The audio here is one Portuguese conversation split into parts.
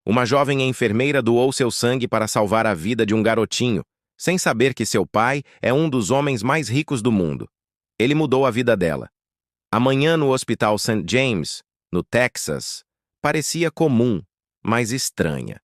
Uma jovem enfermeira doou seu sangue para salvar a vida de um garotinho, sem saber que seu pai é um dos homens mais ricos do mundo. Ele mudou a vida dela. Amanhã no Hospital St. James, no Texas, parecia comum, mas estranha.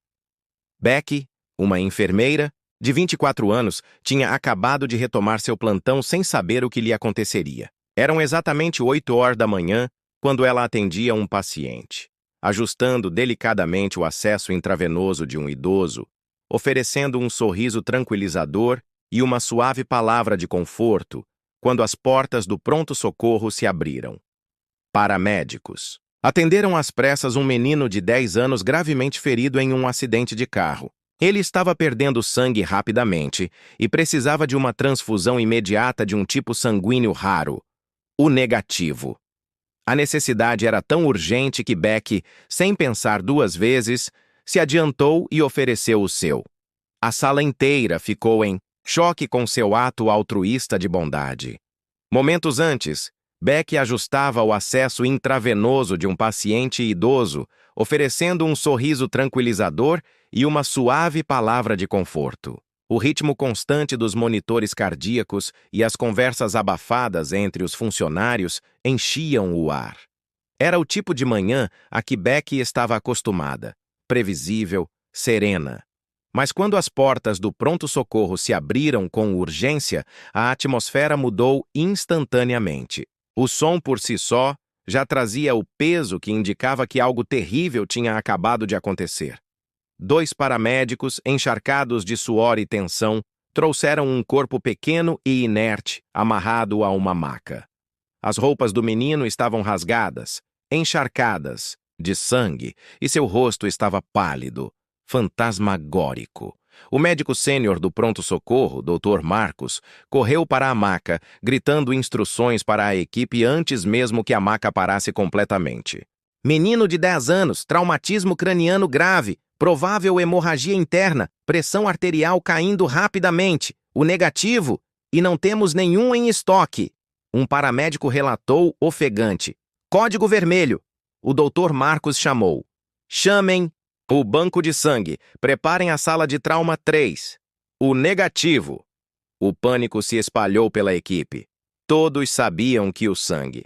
Becky, uma enfermeira, de 24 anos, tinha acabado de retomar seu plantão sem saber o que lhe aconteceria. Eram exatamente 8 horas da manhã quando ela atendia um paciente, ajustando delicadamente o acesso intravenoso de um idoso, oferecendo um sorriso tranquilizador e uma suave palavra de conforto, quando as portas do pronto-socorro se abriram. Paramédicos atenderam às pressas um menino de 10 anos gravemente ferido em um acidente de carro. Ele estava perdendo sangue rapidamente e precisava de uma transfusão imediata de um tipo sanguíneo raro, o negativo. A necessidade era tão urgente que Becky, sem pensar duas vezes, se adiantou e ofereceu o seu. A sala inteira ficou em choque com seu ato altruísta de bondade. Momentos antes, Becky ajustava o acesso intravenoso de um paciente idoso, oferecendo um sorriso tranquilizador e uma suave palavra de conforto. O ritmo constante dos monitores cardíacos e as conversas abafadas entre os funcionários enchiam o ar. Era o tipo de manhã a que Becky estava acostumada, previsível, serena. Mas quando as portas do pronto-socorro se abriram com urgência, a atmosfera mudou instantaneamente. O som por si só já trazia o peso que indicava que algo terrível tinha acabado de acontecer. 2 paramédicos, encharcados de suor e tensão, trouxeram um corpo pequeno e inerte, amarrado a uma maca. As roupas do menino estavam rasgadas, encharcadas de sangue, e seu rosto estava pálido, fantasmagórico. O médico sênior do pronto-socorro, Dr. Marcos, correu para a maca, gritando instruções para a equipe antes mesmo que a maca parasse completamente. Menino de 10 anos, traumatismo craniano grave, provável hemorragia interna, pressão arterial caindo rapidamente, o negativo, e não temos nenhum em estoque. Um paramédico relatou ofegante. Código vermelho. O Dr. Marcos chamou. Chamem o banco de sangue. Preparem a sala de trauma 3. O negativo. O pânico se espalhou pela equipe. Todos sabiam que o sangue.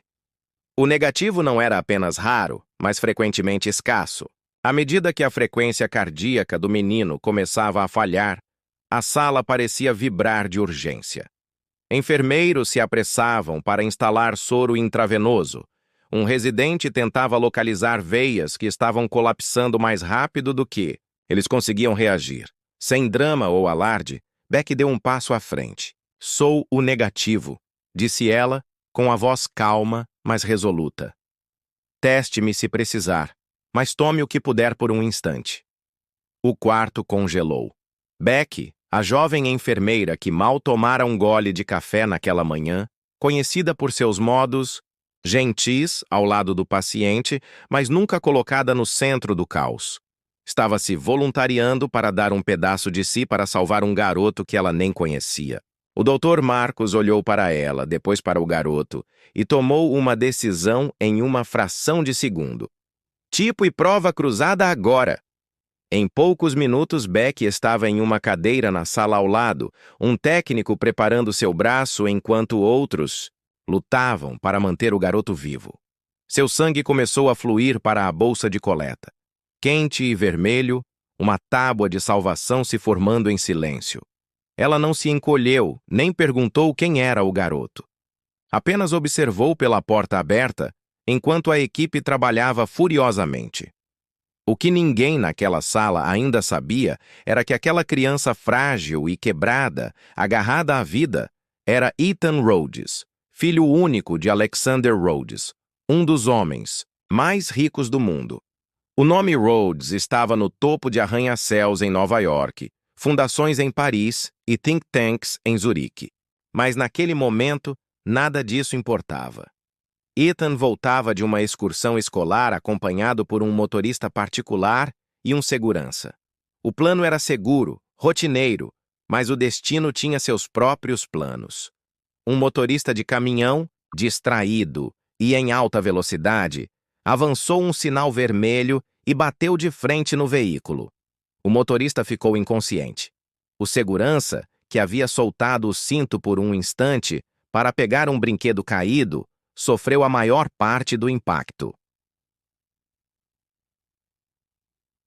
O negativo não era apenas raro, mas frequentemente escasso. À medida que a frequência cardíaca do menino começava a falhar, a sala parecia vibrar de urgência. Enfermeiros se apressavam para instalar soro intravenoso. Um residente tentava localizar veias que estavam colapsando mais rápido do que eles conseguiam reagir. Sem drama ou alarde, Becky deu um passo à frente. Sou o negativo, disse ela, com a voz calma, mas resoluta. Teste-me se precisar, mas tome o que puder por um instante. O quarto congelou. Becky, a jovem enfermeira que mal tomara um gole de café naquela manhã, conhecida por seus modos gentis ao lado do paciente, mas nunca colocada no centro do caos. Estava se voluntariando para dar um pedaço de si para salvar um garoto que ela nem conhecia. O Dr. Marcos olhou para ela, depois para o garoto, e tomou uma decisão em uma fração de segundo. Tipo e prova cruzada agora. Em poucos minutos, Becky estava em uma cadeira na sala ao lado, um técnico preparando seu braço enquanto outros lutavam para manter o garoto vivo. Seu sangue começou a fluir para a bolsa de coleta. Quente e vermelho, uma tábua de salvação se formando em silêncio. Ela não se encolheu, nem perguntou quem era o garoto. Apenas observou pela porta aberta, enquanto a equipe trabalhava furiosamente. O que ninguém naquela sala ainda sabia era que aquela criança frágil e quebrada, agarrada à vida, era Ethan Rhodes, filho único de Alexander Rhodes, um dos homens mais ricos do mundo. O nome Rhodes estava no topo de arranha-céus em Nova York, fundações em Paris e think tanks em Zurique. Mas naquele momento, nada disso importava. Ethan voltava de uma excursão escolar acompanhado por um motorista particular e um segurança. O plano era seguro, rotineiro, mas o destino tinha seus próprios planos. Um motorista de caminhão, distraído e em alta velocidade, avançou um sinal vermelho e bateu de frente no veículo. O motorista ficou inconsciente. O segurança, que havia soltado o cinto por um instante para pegar um brinquedo caído, sofreu a maior parte do impacto.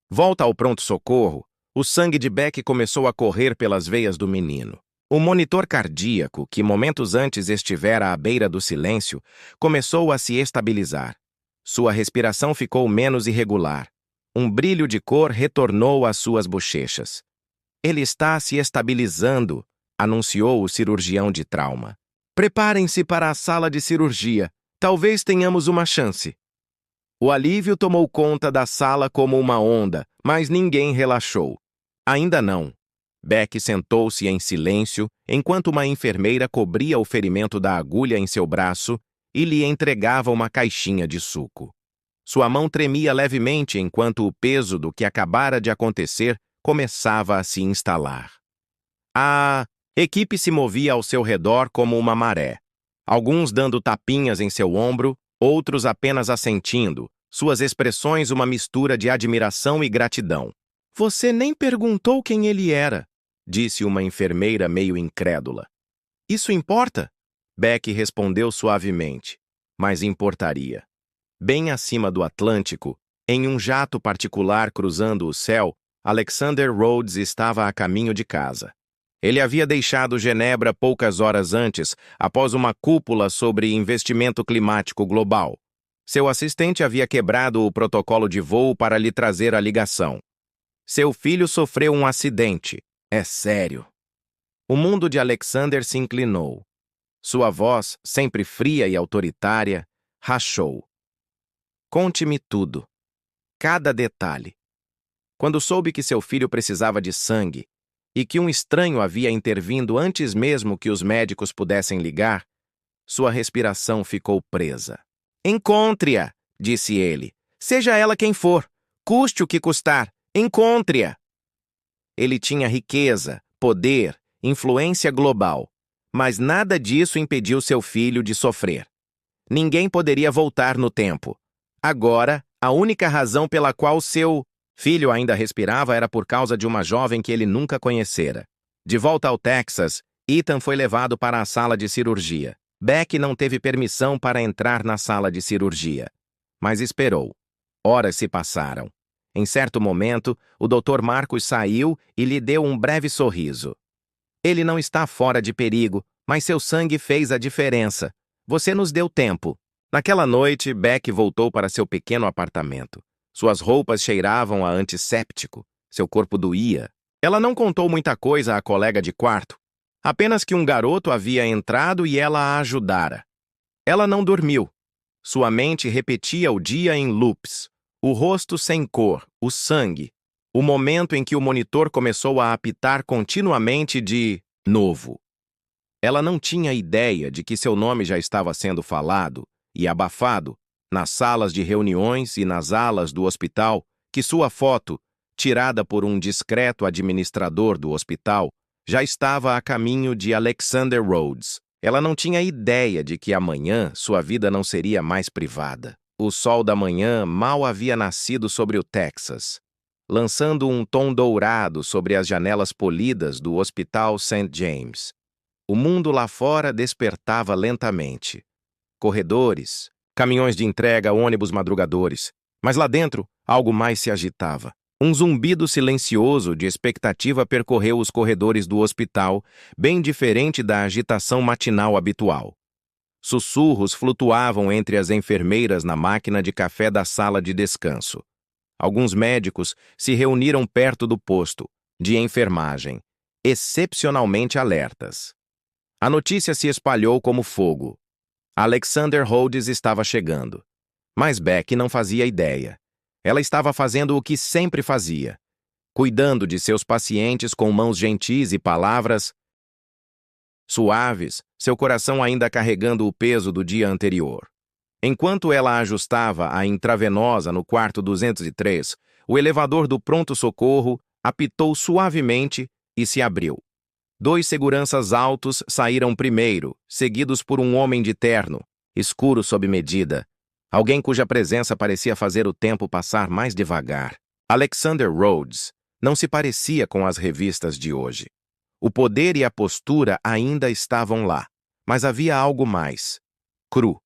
Volta ao pronto-socorro, o sangue de Beck começou a correr pelas veias do menino. O monitor cardíaco, que momentos antes estivera à beira do silêncio, começou a se estabilizar. Sua respiração ficou menos irregular. Um brilho de cor retornou às suas bochechas. Ele está se estabilizando, anunciou o cirurgião de trauma. Preparem-se para a sala de cirurgia. Talvez tenhamos uma chance. O alívio tomou conta da sala como uma onda, mas ninguém relaxou. Ainda não. Beck sentou-se em silêncio enquanto uma enfermeira cobria o ferimento da agulha em seu braço e lhe entregava uma caixinha de suco. Sua mão tremia levemente enquanto o peso do que acabara de acontecer começava a se instalar. A equipe se movia ao seu redor como uma maré. Alguns dando tapinhas em seu ombro, outros apenas assentindo, suas expressões uma mistura de admiração e gratidão. Você nem perguntou quem ele era, disse uma enfermeira meio incrédula. Isso importa? Beck respondeu suavemente. Mas importaria. Bem acima do Atlântico, em um jato particular cruzando o céu, Alexander Rhodes estava a caminho de casa. Ele havia deixado Genebra poucas horas antes, após uma cúpula sobre investimento climático global. Seu assistente havia quebrado o protocolo de voo para lhe trazer a ligação. Seu filho sofreu um acidente. É sério. O mundo de Alexander se inclinou. Sua voz, sempre fria e autoritária, rachou. Conte-me tudo. Cada detalhe. Quando soube que seu filho precisava de sangue e que um estranho havia intervindo antes mesmo que os médicos pudessem ligar, sua respiração ficou presa. Encontre-a, disse ele. Seja ela quem for, custe o que custar, encontre-a. Ele tinha riqueza, poder, influência global, mas nada disso impediu seu filho de sofrer. Ninguém poderia voltar no tempo. Agora, a única razão pela qual seu filho ainda respirava era por causa de uma jovem que ele nunca conhecera. De volta ao Texas, Ethan foi levado para a sala de cirurgia. Beck não teve permissão para entrar na sala de cirurgia, mas esperou. Horas se passaram. Em certo momento, o Dr. Marcos saiu e lhe deu um breve sorriso. Ele não está fora de perigo, mas seu sangue fez a diferença. Você nos deu tempo. Naquela noite, Beck voltou para seu pequeno apartamento. Suas roupas cheiravam a antisséptico. Seu corpo doía. Ela não contou muita coisa à colega de quarto. Apenas que um garoto havia entrado e ela a ajudara. Ela não dormiu. Sua mente repetia o dia em loops. O rosto sem cor, o sangue. O momento em que o monitor começou a apitar continuamente de novo. Ela não tinha ideia de que seu nome já estava sendo falado e abafado nas salas de reuniões e nas alas do hospital, que sua foto, tirada por um discreto administrador do hospital, já estava a caminho de Alexander Rhodes. Ela não tinha ideia de que amanhã sua vida não seria mais privada. O sol da manhã mal havia nascido sobre o Texas, lançando um tom dourado sobre as janelas polidas do Hospital St. James. O mundo lá fora despertava lentamente. Corredores, caminhões de entrega, ônibus madrugadores. Mas lá dentro, algo mais se agitava. Um zumbido silencioso de expectativa percorreu os corredores do hospital, bem diferente da agitação matinal habitual. Sussurros flutuavam entre as enfermeiras na máquina de café da sala de descanso. Alguns médicos se reuniram perto do posto de enfermagem, excepcionalmente alertas. A notícia se espalhou como fogo. Alexander Rhodes estava chegando. Mas Beck não fazia ideia. Ela estava fazendo o que sempre fazia, cuidando de seus pacientes com mãos gentis e palavras suaves, seu coração ainda carregando o peso do dia anterior. Enquanto ela ajustava a intravenosa no quarto 203, o elevador do pronto-socorro apitou suavemente e se abriu. 2 seguranças altos saíram primeiro, seguidos por um homem de terno, escuro sob medida. Alguém cuja presença parecia fazer o tempo passar mais devagar. Alexander Rhodes não se parecia com as revistas de hoje. O poder e a postura ainda estavam lá, mas havia algo mais. Cru.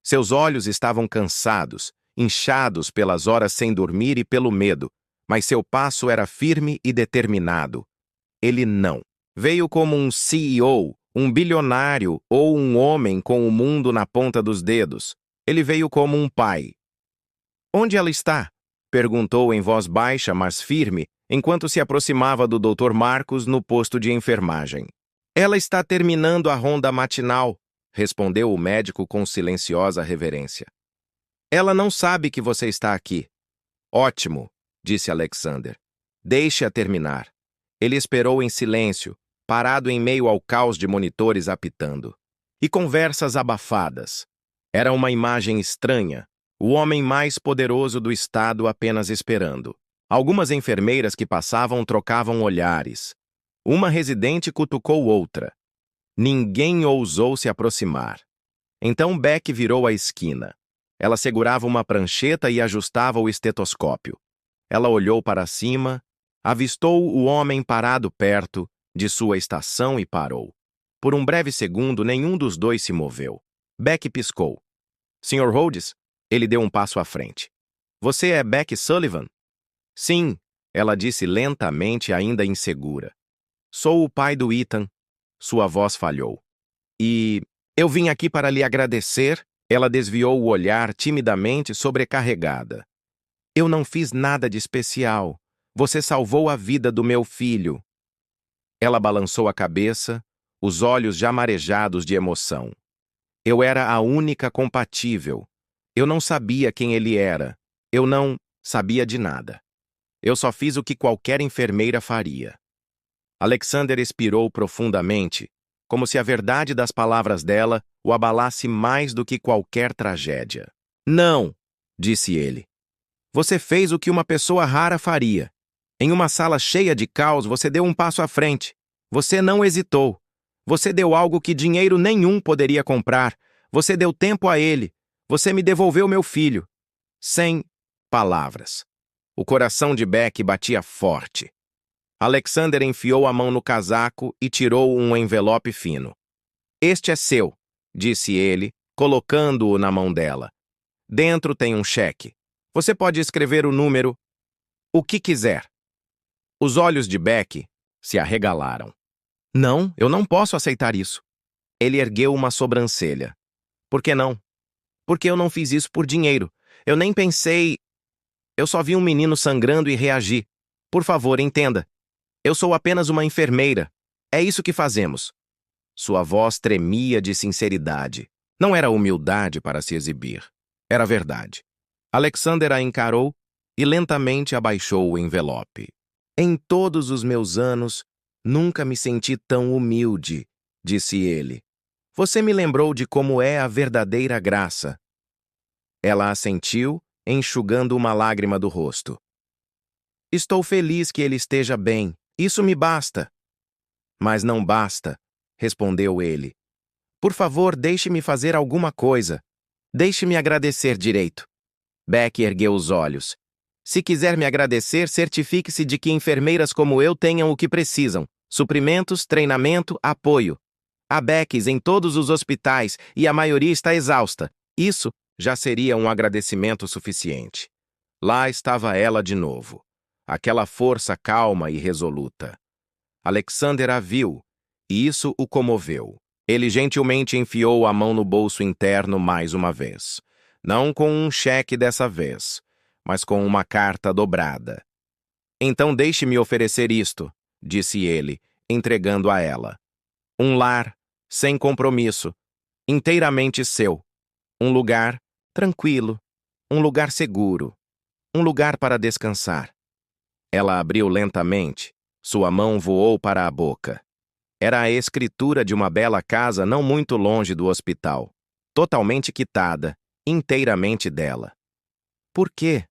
Seus olhos estavam cansados, inchados pelas horas sem dormir e pelo medo, mas seu passo era firme e determinado. Ele não veio como um CEO, um bilionário ou um homem com o mundo na ponta dos dedos. Ele veio como um pai. Onde ela está? Perguntou em voz baixa, mas firme, enquanto se aproximava do Dr. Marcos no posto de enfermagem. Ela está terminando a ronda matinal, respondeu o médico com silenciosa reverência. Ela não sabe que você está aqui. Ótimo, disse Alexander. Deixe-a terminar. Ele esperou em silêncio, parado em meio ao caos de monitores apitando. E conversas abafadas. Era uma imagem estranha, o homem mais poderoso do estado apenas esperando. Algumas enfermeiras que passavam trocavam olhares. Uma residente cutucou outra. Ninguém ousou se aproximar. Então Beck virou a esquina. Ela segurava uma prancheta e ajustava o estetoscópio. Ela olhou para cima, avistou o homem parado perto de sua estação e parou. Por um breve segundo, nenhum dos dois se moveu. Beck piscou. Sr. Rhodes? Ele deu um passo à frente. Você é Beck Sullivan? Sim, ela disse lentamente, ainda insegura. Sou o pai do Ethan. Sua voz falhou. E eu vim aqui para lhe agradecer. Ela desviou o olhar timidamente, sobrecarregada. Eu não fiz nada de especial. Você salvou a vida do meu filho. Ela balançou a cabeça, os olhos já marejados de emoção. Eu era a única compatível. Eu não sabia quem ele era. Eu não sabia de nada. Eu só fiz o que qualquer enfermeira faria. Alexander expirou profundamente, como se a verdade das palavras dela o abalasse mais do que qualquer tragédia. Não, disse ele. Você fez o que uma pessoa rara faria. Em uma sala cheia de caos, você deu um passo à frente. Você não hesitou. Você deu algo que dinheiro nenhum poderia comprar. Você deu tempo a ele. Você me devolveu meu filho. Sem palavras. O coração de Beck batia forte. Alexander enfiou a mão no casaco e tirou um envelope fino. Este é seu, disse ele, colocando-o na mão dela. Dentro tem um cheque. Você pode escrever o número, o que quiser. Os olhos de Beck se arregalaram. Não, eu não posso aceitar isso. Ele ergueu uma sobrancelha. Por que não? Porque eu não fiz isso por dinheiro. Eu nem pensei... Eu só vi um menino sangrando e reagi. Por favor, entenda. Eu sou apenas uma enfermeira. É isso que fazemos. Sua voz tremia de sinceridade. Não era humildade para se exibir. Era verdade. Alexander a encarou e lentamente abaixou o envelope. Em todos os meus anos, nunca me senti tão humilde, disse ele. Você me lembrou de como é a verdadeira graça. Ela assentiu, enxugando uma lágrima do rosto. Estou feliz que ele esteja bem. Isso me basta. Mas não basta, respondeu ele. Por favor, deixe-me fazer alguma coisa. Deixe-me agradecer direito. Beck ergueu os olhos. Se quiser me agradecer, certifique-se de que enfermeiras como eu tenham o que precisam. Suprimentos, treinamento, apoio. Há Becks em todos os hospitais e a maioria está exausta. Isso já seria um agradecimento suficiente. Lá estava ela de novo. Aquela força calma e resoluta. Alexander a viu, e isso o comoveu. Ele gentilmente enfiou a mão no bolso interno mais uma vez. Não com um cheque dessa vez, mas com uma carta dobrada. Então deixe-me oferecer isto, disse ele, entregando a ela. Um lar, sem compromisso, inteiramente seu. Um lugar tranquilo, um lugar seguro, um lugar para descansar. Ela abriu lentamente, sua mão voou para a boca. Era a escritura de uma bela casa não muito longe do hospital, totalmente quitada, inteiramente dela. Por quê?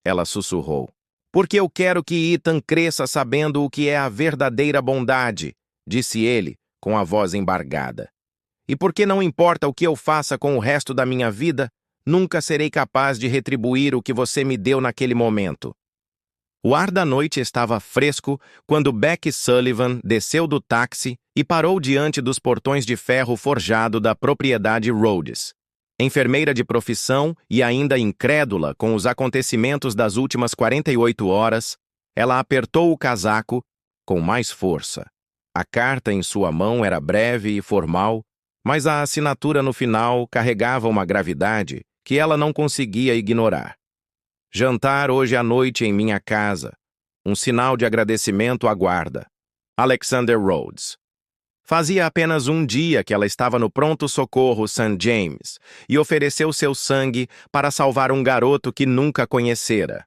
Ela sussurrou. Porque eu quero que Ethan cresça sabendo o que é a verdadeira bondade, disse ele, com a voz embargada. E porque não importa o que eu faça com o resto da minha vida, Nunca serei capaz de retribuir o que você me deu naquele momento. O ar da noite estava fresco quando Becky Sullivan desceu do táxi e parou diante dos portões de ferro forjado da propriedade Rhodes. Enfermeira de profissão e ainda incrédula com os acontecimentos das últimas 48 horas, ela apertou o casaco com mais força. A carta em sua mão era breve e formal, mas a assinatura no final carregava uma gravidade que ela não conseguia ignorar. Jantar hoje à noite em minha casa. Um sinal de agradecimento aguarda. Alexander Rhodes. Fazia apenas um dia que ela estava no pronto-socorro St. James e ofereceu seu sangue para salvar um garoto que nunca conhecera.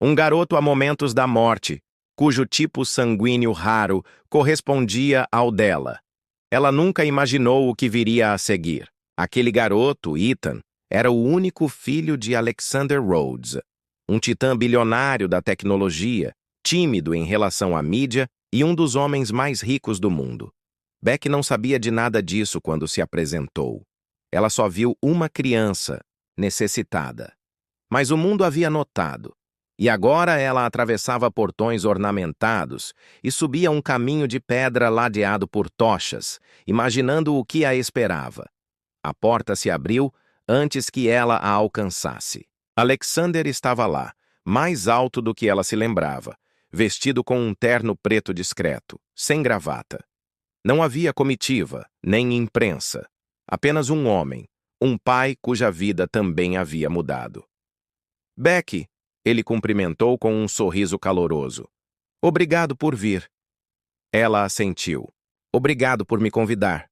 Um garoto a momentos da morte, cujo tipo sanguíneo raro correspondia ao dela. Ela nunca imaginou o que viria a seguir. Aquele garoto, Ethan, era o único filho de Alexander Rhodes, um titã bilionário da tecnologia, tímido em relação à mídia e um dos homens mais ricos do mundo. Beck não sabia de nada disso quando se apresentou. Ela só viu uma criança necessitada. Mas o mundo havia notado. E agora ela atravessava portões ornamentados e subia um caminho de pedra ladeado por tochas, imaginando o que a esperava. A porta se abriu antes que ela a alcançasse. Alexander estava lá, mais alto do que ela se lembrava, vestido com um terno preto discreto, sem gravata. Não havia comitiva, nem imprensa. Apenas um homem, um pai cuja vida também havia mudado. Becky, ele cumprimentou com um sorriso caloroso. Obrigado por vir. Ela assentiu. Obrigado por me convidar.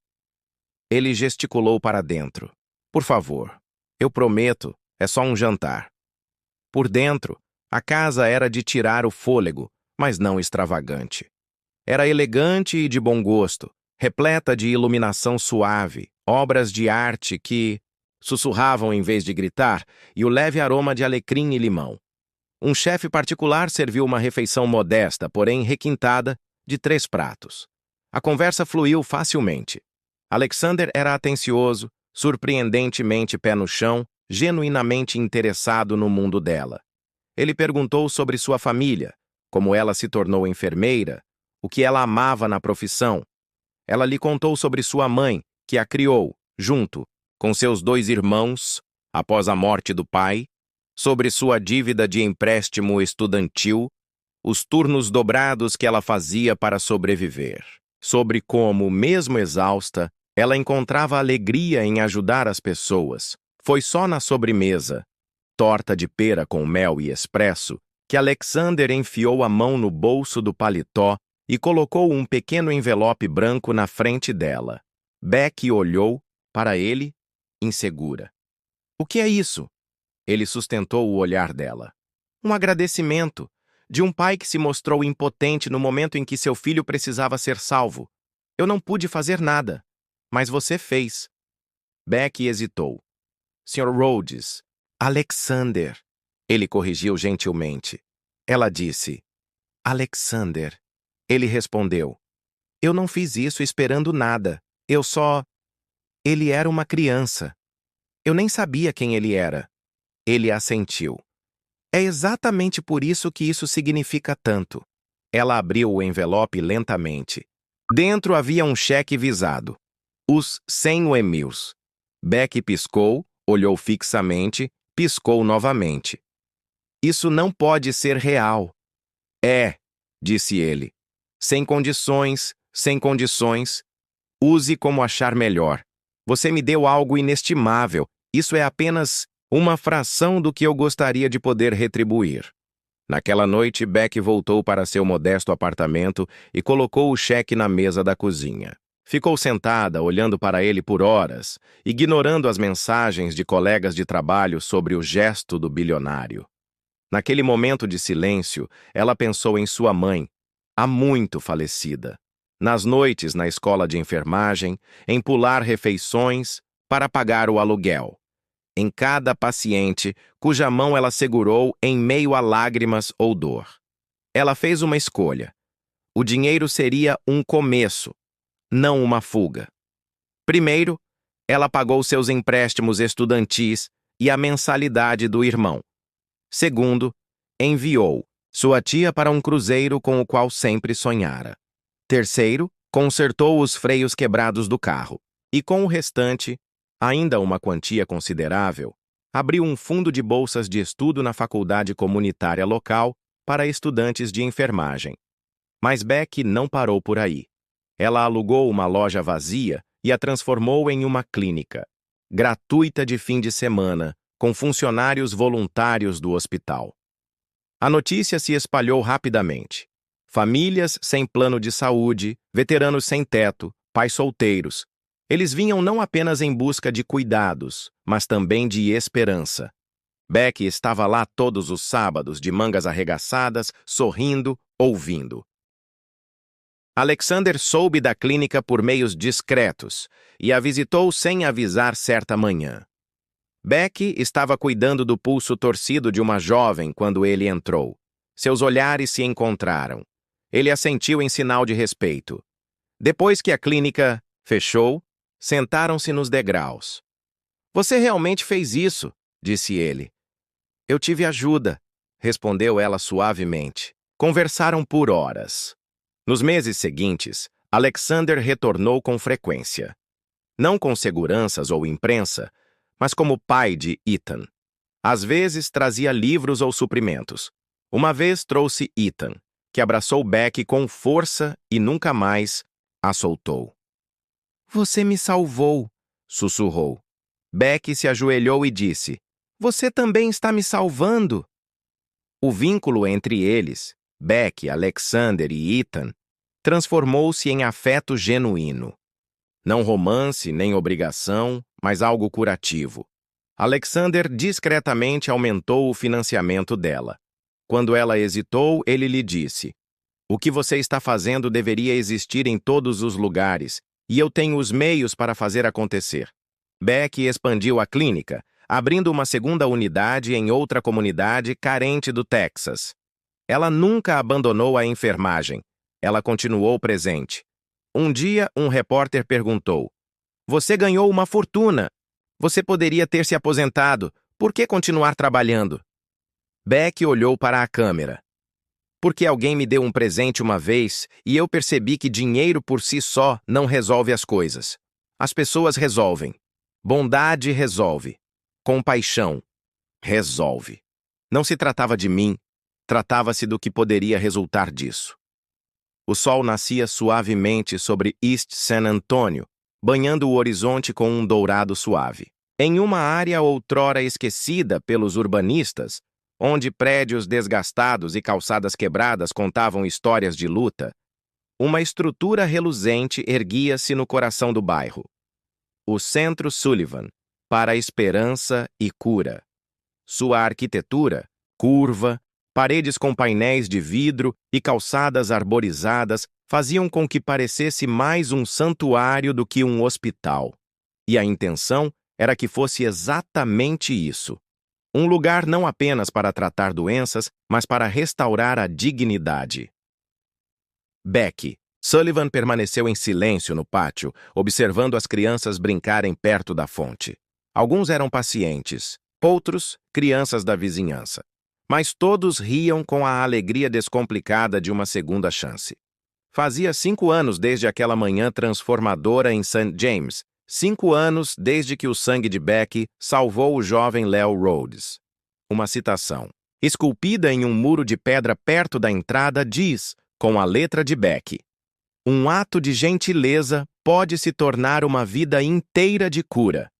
Ele gesticulou para dentro. Por favor, eu prometo, é só um jantar. Por dentro, a casa era de tirar o fôlego, mas não extravagante. Era elegante e de bom gosto, repleta de iluminação suave, obras de arte que sussurravam em vez de gritar e o leve aroma de alecrim e limão. Um chefe particular serviu uma refeição modesta, porém requintada, de 3 pratos. A conversa fluiu facilmente. Alexander era atencioso, surpreendentemente pé no chão, genuinamente interessado no mundo dela. Ele perguntou sobre sua família, como ela se tornou enfermeira, o que ela amava na profissão. Ela lhe contou sobre sua mãe, que a criou, junto com seus 2 irmãos, após a morte do pai, sobre sua dívida de empréstimo estudantil, os turnos dobrados que ela fazia para sobreviver, sobre como, mesmo exausta, ela encontrava alegria em ajudar as pessoas. Foi só na sobremesa, torta de pera com mel e expresso, que Alexander enfiou a mão no bolso do paletó e colocou um pequeno envelope branco na frente dela. Becky olhou para ele, insegura. O que é isso? Ele sustentou o olhar dela. Um agradecimento de um pai que se mostrou impotente no momento em que seu filho precisava ser salvo. Eu não pude fazer nada, mas você fez. Becky hesitou. Sr. Rhodes, Alexander. Ele corrigiu gentilmente. Ela disse, Alexander. Ele respondeu, eu não fiz isso esperando nada. Eu só... Ele era uma criança. Eu nem sabia quem ele era. Ele assentiu. É exatamente por isso que isso significa tanto. Ela abriu o envelope lentamente. Dentro havia um cheque visado. Os 100 UEMs. Becky piscou, olhou fixamente, piscou novamente. Isso não pode ser real. É, disse ele. Sem condições, sem condições. Use como achar melhor. Você me deu algo inestimável. Isso é apenas uma fração do que eu gostaria de poder retribuir. Naquela noite, Becky voltou para seu modesto apartamento e colocou o cheque na mesa da cozinha. Ficou sentada, olhando para ele por horas, ignorando as mensagens de colegas de trabalho sobre o gesto do bilionário. Naquele momento de silêncio, ela pensou em sua mãe, há muito falecida. Nas noites na escola de enfermagem, em pular refeições para pagar o aluguel. Em cada paciente cuja mão ela segurou em meio a lágrimas ou dor. Ela fez uma escolha. O dinheiro seria um começo, não uma fuga. Primeiro, ela pagou seus empréstimos estudantis e a mensalidade do irmão. Segundo, enviou sua tia para um cruzeiro com o qual sempre sonhara. Terceiro, consertou os freios quebrados do carro. E com o restante, ainda uma quantia considerável, abriu um fundo de bolsas de estudo na faculdade comunitária local para estudantes de enfermagem. Mas Becky não parou por aí. Ela alugou uma loja vazia e a transformou em uma clínica, gratuita de fim de semana, com funcionários voluntários do hospital. A notícia se espalhou rapidamente. Famílias sem plano de saúde, veteranos sem teto, pais solteiros. Eles vinham não apenas em busca de cuidados, mas também de esperança. Becky estava lá todos os sábados, de mangas arregaçadas, sorrindo, ouvindo. Alexander soube da clínica por meios discretos e a visitou sem avisar certa manhã. Becky estava cuidando do pulso torcido de uma jovem quando ele entrou. Seus olhares se encontraram. Ele assentiu em sinal de respeito. Depois que a clínica fechou, sentaram-se nos degraus. "Você realmente fez isso?" disse ele. "Eu tive ajuda", respondeu ela suavemente. Conversaram por horas. Nos meses seguintes, Alexander retornou com frequência. Não com seguranças ou imprensa, mas como pai de Ethan. Às vezes trazia livros ou suprimentos. Uma vez trouxe Ethan, que abraçou Becky com força e nunca mais a soltou. "Você me salvou", sussurrou. Becky se ajoelhou e disse, "Você também está me salvando." O vínculo entre eles, Becky, Alexander e Ethan, transformou-se em afeto genuíno. Não romance nem obrigação, mas algo curativo. Alexander discretamente aumentou o financiamento dela. Quando ela hesitou, ele lhe disse, "O que você está fazendo deveria existir em todos os lugares, e eu tenho os meios para fazer acontecer." Becky expandiu a clínica, abrindo uma segunda unidade em outra comunidade carente do Texas. Ela nunca abandonou a enfermagem. Ela continuou presente. Um dia, um repórter perguntou, "Você ganhou uma fortuna. Você poderia ter se aposentado. Por que continuar trabalhando?" Becky olhou para a câmera. "Porque alguém me deu um presente uma vez e eu percebi que dinheiro por si só não resolve as coisas. As pessoas resolvem. Bondade resolve. Compaixão resolve. Não se tratava de mim, tratava-se do que poderia resultar disso." O sol nascia suavemente sobre East San Antonio, banhando o horizonte com um dourado suave. Em uma área outrora esquecida pelos urbanistas, onde prédios desgastados e calçadas quebradas contavam histórias de luta, uma estrutura reluzente erguia-se no coração do bairro. O Centro Sullivan, para a esperança e cura. Sua arquitetura, curva, paredes com painéis de vidro e calçadas arborizadas faziam com que parecesse mais um santuário do que um hospital. E a intenção era que fosse exatamente isso. Um lugar não apenas para tratar doenças, mas para restaurar a dignidade. Becky. Sullivan permaneceu em silêncio no pátio, observando as crianças brincarem perto da fonte. Alguns eram pacientes, outros, crianças da vizinhança. Mas todos riam com a alegria descomplicada de uma segunda chance. Fazia 5 anos desde aquela manhã transformadora em St. James, 5 anos desde que o sangue de Becky salvou o jovem Leo Rhodes. Uma citação, esculpida em um muro de pedra perto da entrada, diz, com a letra de Becky, "Um ato de gentileza pode se tornar uma vida inteira de cura."